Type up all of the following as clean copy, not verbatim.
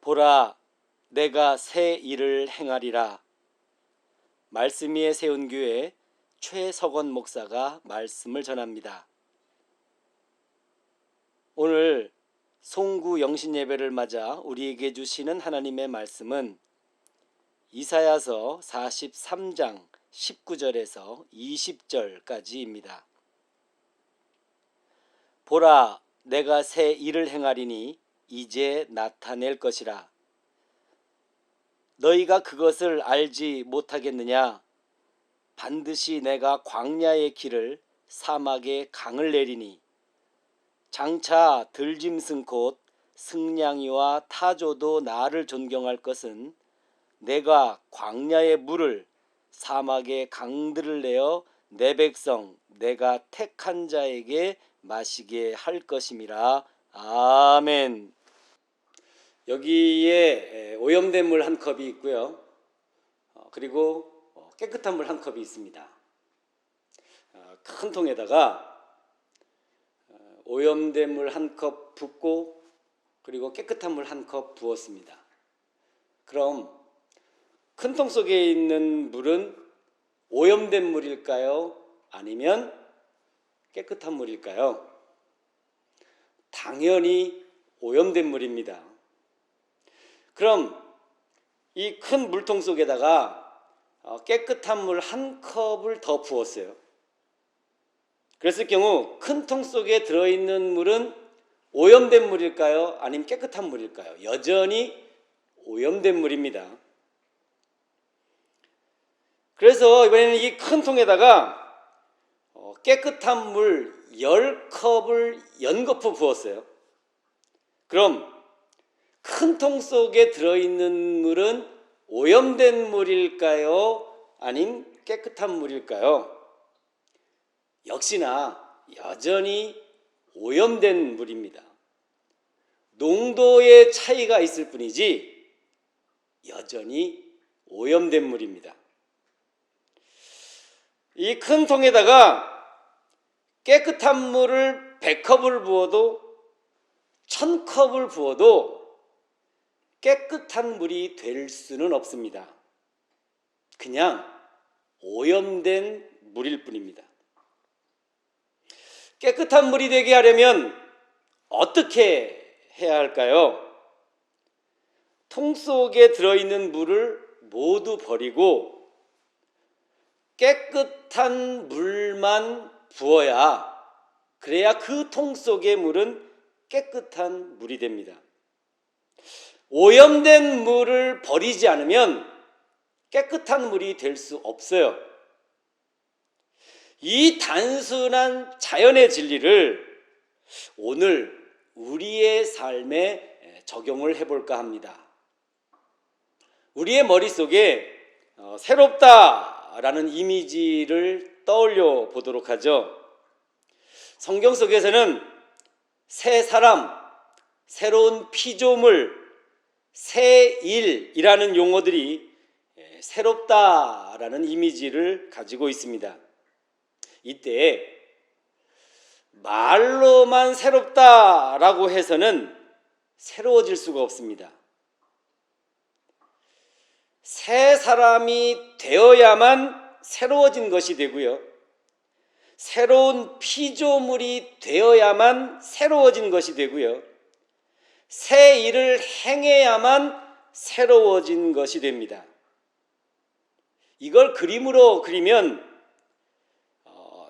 보라, 내가 새 일을 행하리라. 말씀 위에 세운 교회 최석원 목사가 말씀을 전합니다. 오늘 송구 영신 예배를 맞아 우리에게 주시는 하나님의 말씀은 이사야서 43장 19절에서 20절까지입니다. 보라, 내가 새 일을 행하리니 이제 나타낼 것이라. 너희가 그것을 알지 못하겠느냐? 반드시 내가 광야의 길을 사막의 강을 내리니 장차 들짐승 곧 승냥이와 타조도 나를 존경할 것은 내가 광야의 물을 사막의 강들을 내어 내 백성 내가 택한 자에게 마시게 할 것임이라. 아멘. 여기에 오염된 물 한 컵이 있고요. 그리고 깨끗한 물 한 컵이 있습니다. 큰 통에다가 오염된 물 한 컵 붓고 그리고 깨끗한 물 한 컵 부었습니다. 그럼 큰 통 속에 있는 물은 오염된 물일까요? 아니면 깨끗한 물일까요? 당연히 오염된 물입니다. 그럼 이 큰 물통 속에다가 깨끗한 물 한 컵을 더 부었어요. 그랬을 경우 큰 통 속에 들어있는 물은 오염된 물일까요? 아니면 깨끗한 물일까요? 여전히 오염된 물입니다. 그래서 이번에는 이 큰 통에다가 깨끗한 물 10컵을 연거푸 부었어요. 그럼 큰 통 속에 들어있는 물은 오염된 물일까요? 아님 깨끗한 물일까요? 역시나 여전히 오염된 물입니다. 농도의 차이가 있을 뿐이지 여전히 오염된 물입니다. 이 큰 통에다가 깨끗한 물을 100컵을 부어도 1000컵을 부어도 깨끗한 물이 될 수는 없습니다. 그냥 오염된 물일 뿐입니다. 깨끗한 물이 되게 하려면 어떻게 해야 할까요? 통 속에 들어있는 물을 모두 버리고 깨끗한 물만 부어야 그래야 그 통 속의 물은 깨끗한 물이 됩니다. 오염된 물을 버리지 않으면 깨끗한 물이 될 수 없어요. 이 단순한 자연의 진리를 오늘 우리의 삶에 적용을 해볼까 합니다. 우리의 머릿속에 새롭다라는 이미지를 떠올려 보도록 하죠. 성경 속에서는 새 사람, 새로운 피조물, 새 일이라는 용어들이 새롭다라는 이미지를 가지고 있습니다. 이때 말로만 새롭다라고 해서는 새로워질 수가 없습니다. 새 사람이 되어야만 새로워진 것이 되고요. 새로운 피조물이 되어야만 새로워진 것이 되고요. 새 일을 행해야만 새로워진 것이 됩니다. 이걸 그림으로 그리면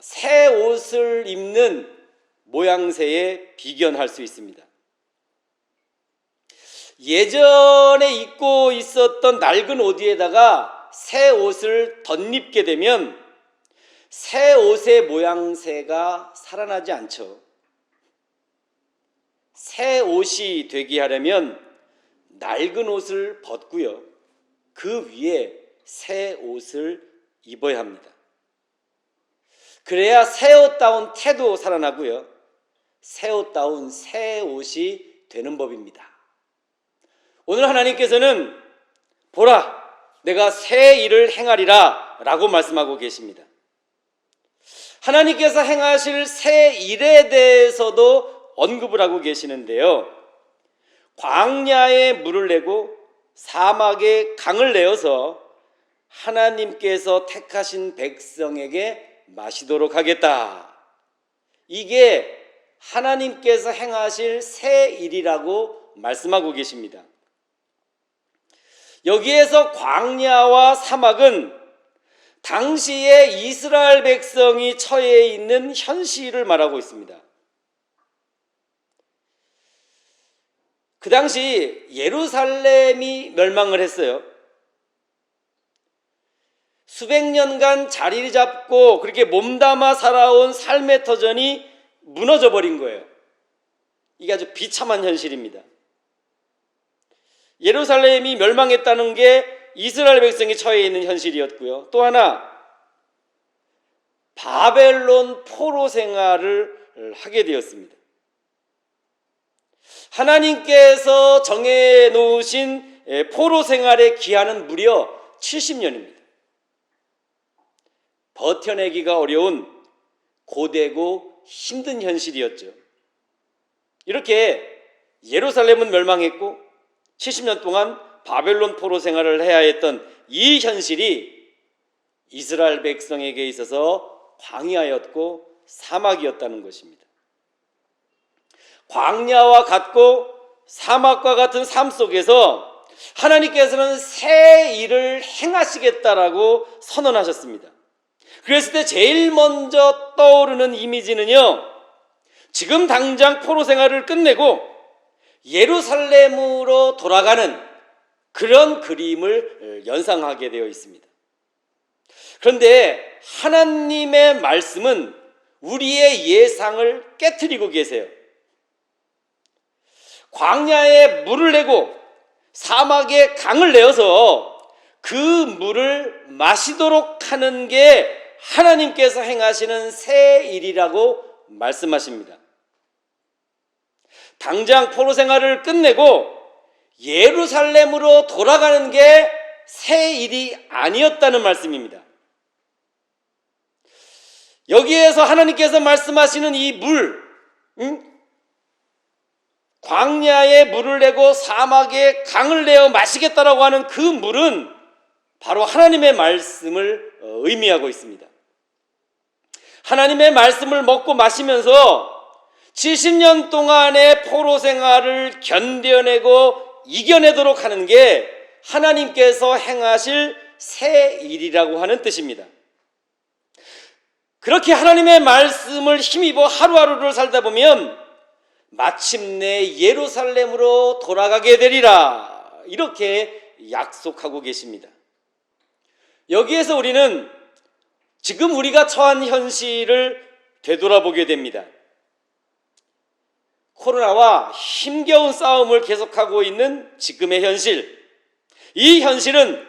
새 옷을 입는 모양새에 비견할 수 있습니다. 예전에 입고 있었던 낡은 옷 위에다가 새 옷을 덧입게 되면 새 옷의 모양새가 살아나지 않죠. 새 옷이 되게 하려면 낡은 옷을 벗고요. 그 위에 새 옷을 입어야 합니다. 그래야 새 옷다운 태도 살아나고요. 새 옷다운 새 옷이 되는 법입니다. 오늘 하나님께서는 보라, 내가 새 일을 행하리라 라고 말씀하고 계십니다. 하나님께서 행하실 새 일에 대해서도 언급을 하고 계시는데요. 광야에 물을 내고 사막에 강을 내어서 하나님께서 택하신 백성에게 마시도록 하겠다. 이게 하나님께서 행하실 새 일이라고 말씀하고 계십니다. 여기에서 광야와 사막은 당시에 이스라엘 백성이 처해 있는 현실을 말하고 있습니다. 그 당시 예루살렘이 멸망을 했어요. 수백 년간 자리를 잡고 그렇게 몸담아 살아온 삶의 터전이 무너져 버린 거예요. 이게 아주 비참한 현실입니다. 예루살렘이 멸망했다는 게 이스라엘 백성이 처해 있는 현실이었고요. 또 하나, 바벨론 포로 생활을 하게 되었습니다. 하나님께서 정해 놓으신 포로 생활의 기한은 무려 70년입니다. 버텨내기가 어려운 고되고 힘든 현실이었죠. 이렇게 예루살렘은 멸망했고 70년 동안 바벨론 포로 생활을 해야 했던 이 현실이 이스라엘 백성에게 있어서 광야였고 사막이었다는 것입니다. 광야와 같고 사막과 같은 삶 속에서 하나님께서는 새 일을 행하시겠다라고 선언하셨습니다. 그랬을 때 제일 먼저 떠오르는 이미지는요, 지금 당장 포로 생활을 끝내고 예루살렘으로 돌아가는 그런 그림을 연상하게 되어 있습니다. 그런데 하나님의 말씀은 우리의 예상을 깨트리고 계세요. 광야에 물을 내고 사막에 강을 내어서 그 물을 마시도록 하는 게 하나님께서 행하시는 새 일이라고 말씀하십니다. 당장 포로 생활을 끝내고 예루살렘으로 돌아가는 게 새 일이 아니었다는 말씀입니다. 여기에서 하나님께서 말씀하시는 이 물, 광야에 물을 내고 사막에 강을 내어 마시겠다라고 하는 그 물은 바로 하나님의 말씀을 의미하고 있습니다. 하나님의 말씀을 먹고 마시면서 70년 동안의 포로 생활을 견뎌내고 이겨내도록 하는 게 하나님께서 행하실 새 일이라고 하는 뜻입니다. 그렇게 하나님의 말씀을 힘입어 하루하루를 살다 보면 마침내 예루살렘으로 돌아가게 되리라, 이렇게 약속하고 계십니다. 여기에서 우리는 지금 우리가 처한 현실을 되돌아보게 됩니다. 코로나와 힘겨운 싸움을 계속하고 있는 지금의 현실, 이 현실은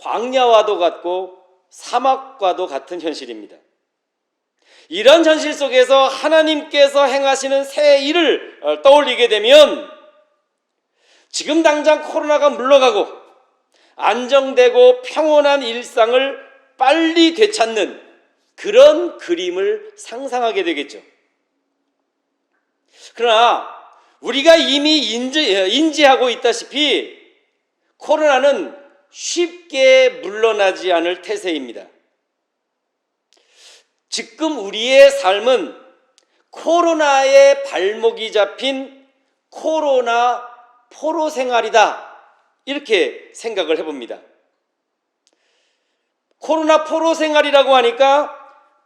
광야와도 같고 사막과도 같은 현실입니다. 이런 현실 속에서 하나님께서 행하시는 새 일을 떠올리게 되면 지금 당장 코로나가 물러가고 안정되고 평온한 일상을 빨리 되찾는 그런 그림을 상상하게 되겠죠. 그러나 우리가 이미 인지하고 있다시피 코로나는 쉽게 물러나지 않을 태세입니다. 지금 우리의 삶은 코로나의 발목이 잡힌 코로나 포로 생활이다, 이렇게 생각을 해봅니다. 코로나 포로 생활이라고 하니까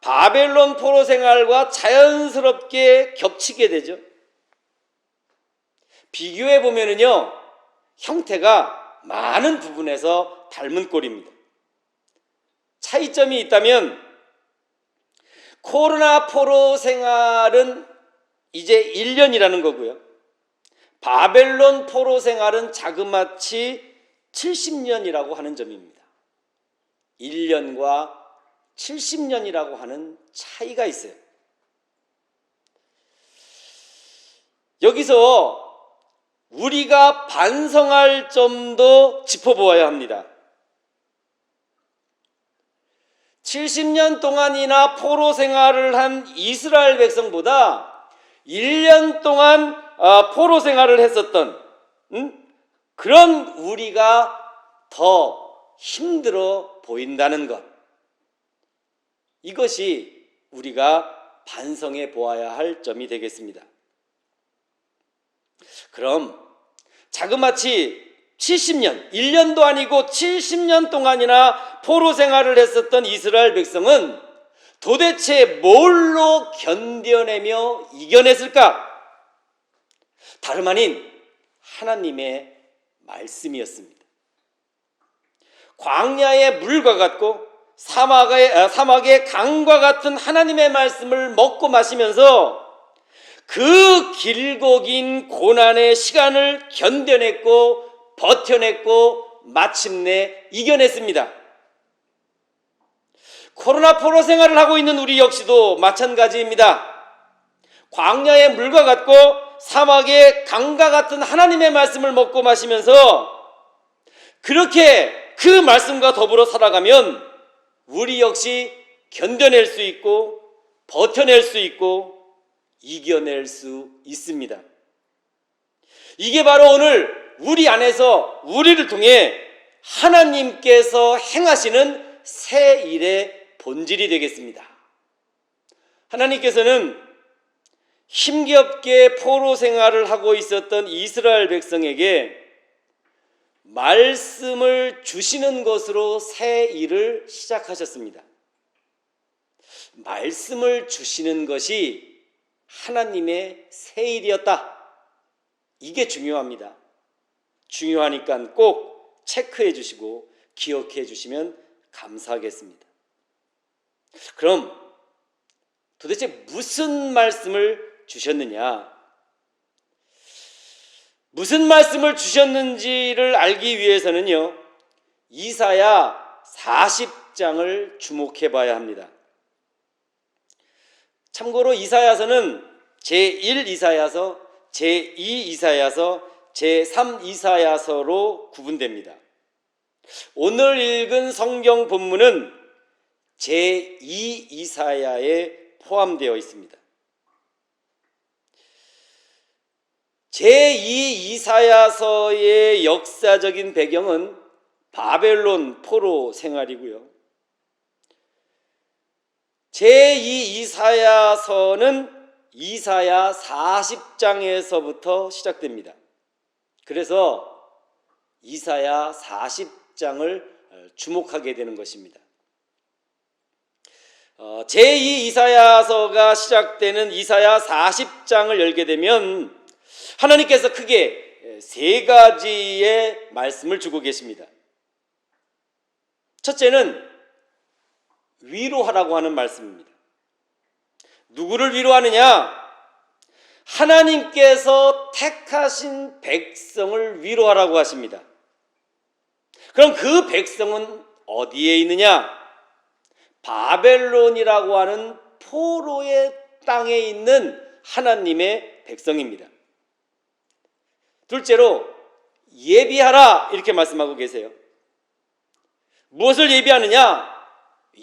바벨론 포로 생활과 자연스럽게 겹치게 되죠. 비교해 보면은요, 형태가 많은 부분에서 닮은 꼴입니다. 차이점이 있다면 코로나 포로 생활은 이제 1년이라는 거고요. 바벨론 포로 생활은 자그마치 70년이라고 하는 점입니다. 1년과 70년이라고 하는 차이가 있어요. 여기서 우리가 반성할 점도 짚어보아야 합니다. 70년 동안이나 포로 생활을 한 이스라엘 백성보다 1년 동안 포로 생활을 했었던 그런 우리가 더 힘들어 보인다는 것, 이것이 우리가 반성해 보아야 할 점이 되겠습니다. 그럼 자그마치 70년, 1년도 아니고 70년 동안이나 포로 생활을 했었던 이스라엘 백성은 도대체 뭘로 견뎌내며 이겨냈을까? 다름 아닌 하나님의 말씀이었습니다. 광야의 물과 같고 사막의 강과 같은 하나님의 말씀을 먹고 마시면서 그 길고 긴 고난의 시간을 견뎌냈고 버텨냈고 마침내 이겨냈습니다. 코로나 포로 생활을 하고 있는 우리 역시도 마찬가지입니다. 광야의 물과 같고 사막의 강과 같은 하나님의 말씀을 먹고 마시면서 그렇게 그 말씀과 더불어 살아가면 우리 역시 견뎌낼 수 있고 버텨낼 수 있고 이겨낼 수 있습니다. 이게 바로 오늘 우리 안에서 우리를 통해 하나님께서 행하시는 새 일의 본질이 되겠습니다. 하나님께서는 힘겹게 포로 생활을 하고 있었던 이스라엘 백성에게 말씀을 주시는 것으로 새 일을 시작하셨습니다. 말씀을 주시는 것이 하나님의 새 일이었다. 이게 중요합니다. 중요하니까 꼭 체크해 주시고 기억해 주시면 감사하겠습니다. 그럼 도대체 무슨 말씀을 주셨느냐? 무슨 말씀을 주셨는지를 알기 위해서는요, 이사야 40장을 주목해 봐야 합니다. 참고로 이사야서는 제1 이사야서, 제2 이사야서, 제3 이사야서로 구분됩니다. 오늘 읽은 성경 본문은 제2 이사야에 포함되어 있습니다. 제2 이사야서의 역사적인 배경은 바벨론 포로 생활이고요. 제2 이사야서는 이사야 40장에서부터 시작됩니다. 그래서 이사야 40장을 주목하게 되는 것입니다. 제2 이사야서가 시작되는 이사야 40장을 열게 되면 하나님께서 크게 세 가지의 말씀을 주고 계십니다. 첫째는 위로하라고 하는 말씀입니다. 누구를 위로하느냐? 하나님께서 택하신 백성을 위로하라고 하십니다. 그럼 그 백성은 어디에 있느냐? 바벨론이라고 하는 포로의 땅에 있는 하나님의 백성입니다. 둘째로 예비하라 이렇게 말씀하고 계세요. 무엇을 예비하느냐?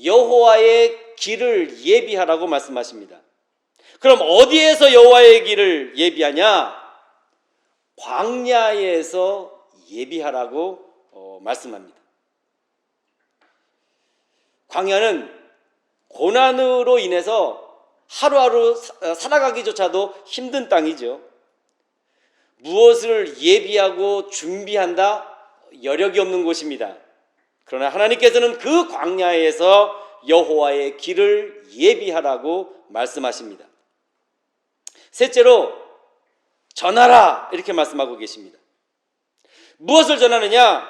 여호와의 길을 예비하라고 말씀하십니다. 그럼 어디에서 여호와의 길을 예비하냐? 광야에서 예비하라고 말씀합니다. 광야는 고난으로 인해서 하루하루 살아가기조차도 힘든 땅이죠. 무엇을 예비하고 준비한다? 여력이 없는 곳입니다. 그러나 하나님께서는 그 광야에서 여호와의 길을 예비하라고 말씀하십니다. 셋째로 전하라 이렇게 말씀하고 계십니다. 무엇을 전하느냐?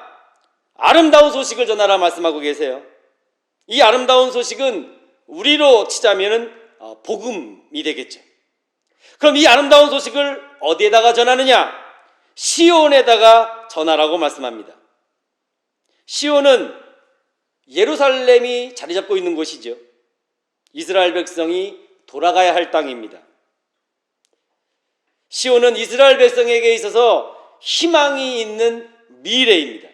아름다운 소식을 전하라 말씀하고 계세요. 이 아름다운 소식은 우리로 치자면 복음이 되겠죠. 그럼 이 아름다운 소식을 어디에다가 전하느냐? 시온에다가 전하라고 말씀합니다. 시온은 예루살렘이 자리 잡고 있는 곳이죠. 이스라엘 백성이 돌아가야 할 땅입니다. 시온은 이스라엘 백성에게 있어서 희망이 있는 미래입니다.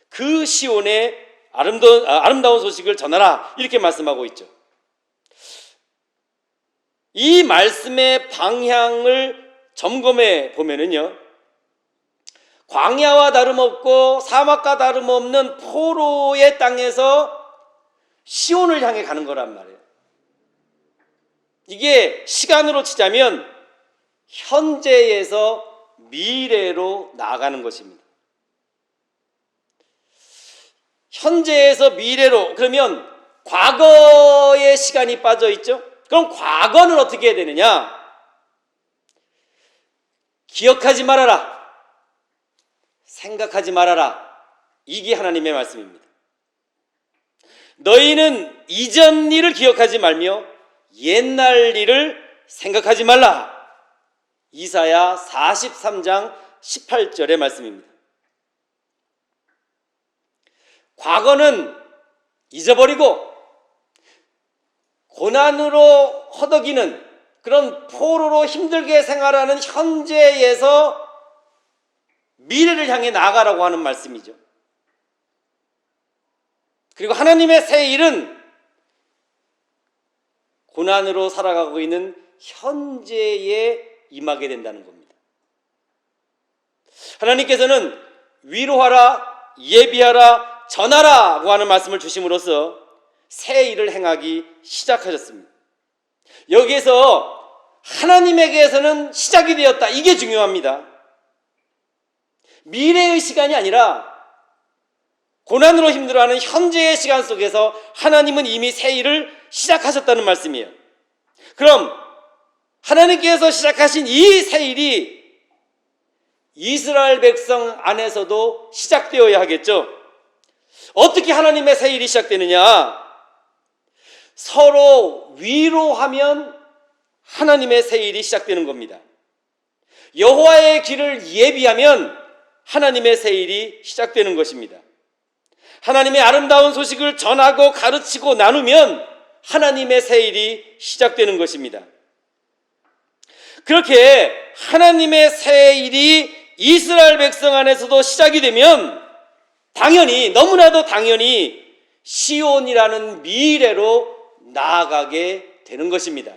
그 시온에 아름다운 소식을 전하라 이렇게 말씀하고 있죠. 이 말씀의 방향을 점검해 보면은요, 광야와 다름없고 사막과 다름없는 포로의 땅에서 시온을 향해 가는 거란 말이에요. 이게 시간으로 치자면 현재에서 미래로 나아가는 것입니다. 현재에서 미래로, 그러면 과거의 시간이 빠져 있죠? 그럼 과거는 어떻게 해야 되느냐? 기억하지 말아라, 생각하지 말아라. 이게 하나님의 말씀입니다. 너희는 이전 일을 기억하지 말며 옛날 일을 생각하지 말라. 이사야 43장 18절의 말씀입니다. 과거는 잊어버리고 고난으로 허덕이는 그런 포로로 힘들게 생활하는 현재에서 미래를 향해 나아가라고 하는 말씀이죠. 그리고 하나님의 새 일은 고난으로 살아가고 있는 현재에 임하게 된다는 겁니다. 하나님께서는 위로하라, 예비하라, 전하라고 하는 말씀을 주심으로써 새 일을 행하기 시작하셨습니다. 여기에서 하나님에게서는 시작이 되었다, 이게 중요합니다. 미래의 시간이 아니라 고난으로 힘들어하는 현재의 시간 속에서 하나님은 이미 새 일을 시작하셨다는 말씀이에요. 그럼 하나님께서 시작하신 이 새 일이 이스라엘 백성 안에서도 시작되어야 하겠죠. 어떻게 하나님의 새 일이 시작되느냐? 서로 위로하면 하나님의 새 일이 시작되는 겁니다. 여호와의 길을 예비하면 하나님의 새 일이 시작되는 것입니다. 하나님의 아름다운 소식을 전하고 가르치고 나누면 하나님의 새 일이 시작되는 것입니다. 그렇게 하나님의 새 일이 이스라엘 백성 안에서도 시작이 되면 당연히, 너무나도 당연히 시온이라는 미래로 나아가게 되는 것입니다.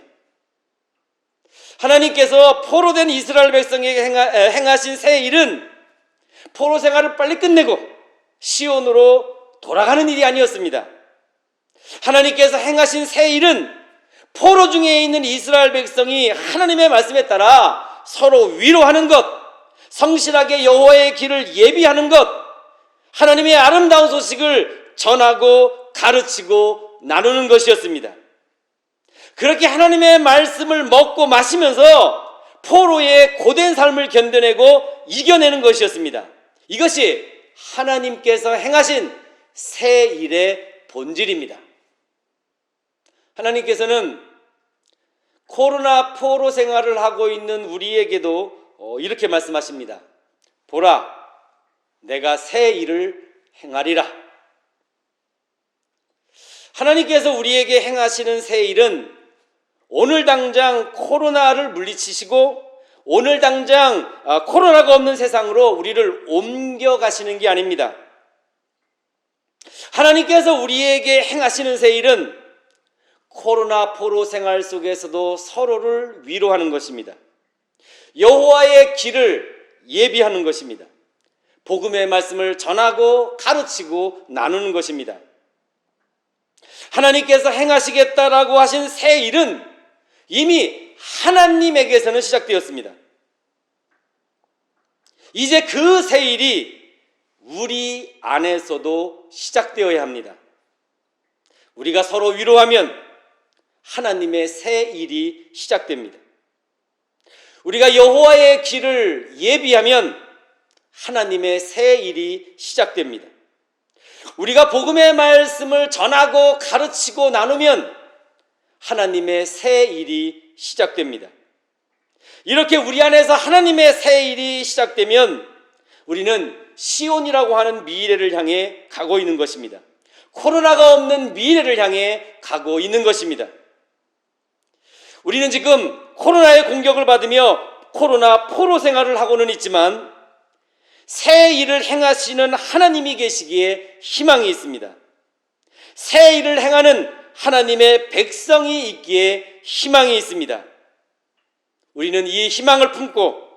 하나님께서 포로된 이스라엘 백성에게 행하신 새 일은 포로 생활을 빨리 끝내고 시온으로 돌아가는 일이 아니었습니다. 하나님께서 행하신 새 일은 포로 중에 있는 이스라엘 백성이 하나님의 말씀에 따라 서로 위로하는 것, 성실하게 여호와의 길을 예비하는 것, 하나님의 아름다운 소식을 전하고 가르치고 나누는 것이었습니다. 그렇게 하나님의 말씀을 먹고 마시면서 포로의 고된 삶을 견뎌내고 이겨내는 것이었습니다. 이것이 하나님께서 행하신 새 일의 본질입니다. 하나님께서는 코로나 포로 생활을 하고 있는 우리에게도 이렇게 말씀하십니다. 보라, 내가 새 일을 행하리라. 하나님께서 우리에게 행하시는 새 일은 오늘 당장 코로나를 물리치시고 오늘 당장 코로나가 없는 세상으로 우리를 옮겨가시는 게 아닙니다. 하나님께서 우리에게 행하시는 새 일은 코로나 포로 생활 속에서도 서로를 위로하는 것입니다. 여호와의 길을 예비하는 것입니다. 복음의 말씀을 전하고 가르치고 나누는 것입니다. 하나님께서 행하시겠다라고 하신 새 일은 이미 하나님에게서는 시작되었습니다. 이제 그 새 일이 우리 안에서도 시작되어야 합니다. 우리가 서로 위로하면 하나님의 새 일이 시작됩니다. 우리가 여호와의 길을 예비하면 하나님의 새 일이 시작됩니다. 우리가 복음의 말씀을 전하고 가르치고 나누면 하나님의 새 일이 시작됩니다. 이렇게 우리 안에서 하나님의 새 일이 시작되면 우리는 시온이라고 하는 미래를 향해 가고 있는 것입니다. 코로나가 없는 미래를 향해 가고 있는 것입니다. 우리는 지금 코로나의 공격을 받으며 코로나 포로 생활을 하고는 있지만 새 일을 행하시는 하나님이 계시기에 희망이 있습니다. 새 일을 행하는 하나님의 백성이 있기에 희망이 있습니다. 우리는 이 희망을 품고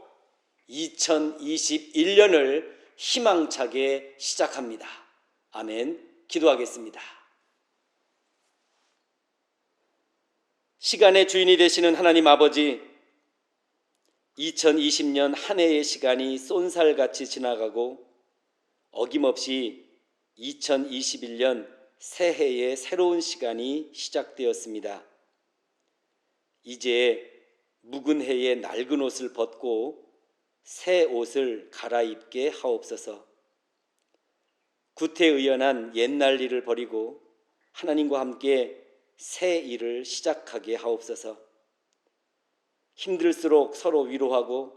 2021년을 희망차게 시작합니다. 아멘. 기도하겠습니다. 시간의 주인이 되시는 하나님 아버지, 2020년 한 해의 시간이 쏜살같이 지나가고 어김없이 2021년 새해의 새로운 시간이 시작되었습니다. 이제 묵은 해의 낡은 옷을 벗고 새 옷을 갈아입게 하옵소서. 구태의연한 옛날 일을 버리고 하나님과 함께 새 일을 시작하게 하옵소서. 힘들수록 서로 위로하고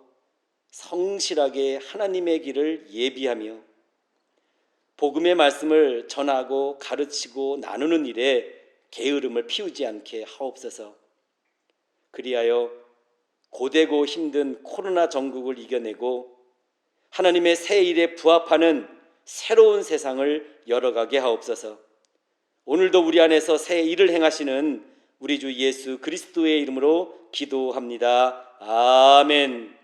성실하게 하나님의 길을 예비하며 복음의 말씀을 전하고 가르치고 나누는 일에 게으름을 피우지 않게 하옵소서. 그리하여 고되고 힘든 코로나 전국을 이겨내고 하나님의 새 일에 부합하는 새로운 세상을 열어가게 하옵소서. 오늘도 우리 안에서 새 일을 행하시는 우리 주 예수 그리스도의 이름으로 기도합니다. 아멘.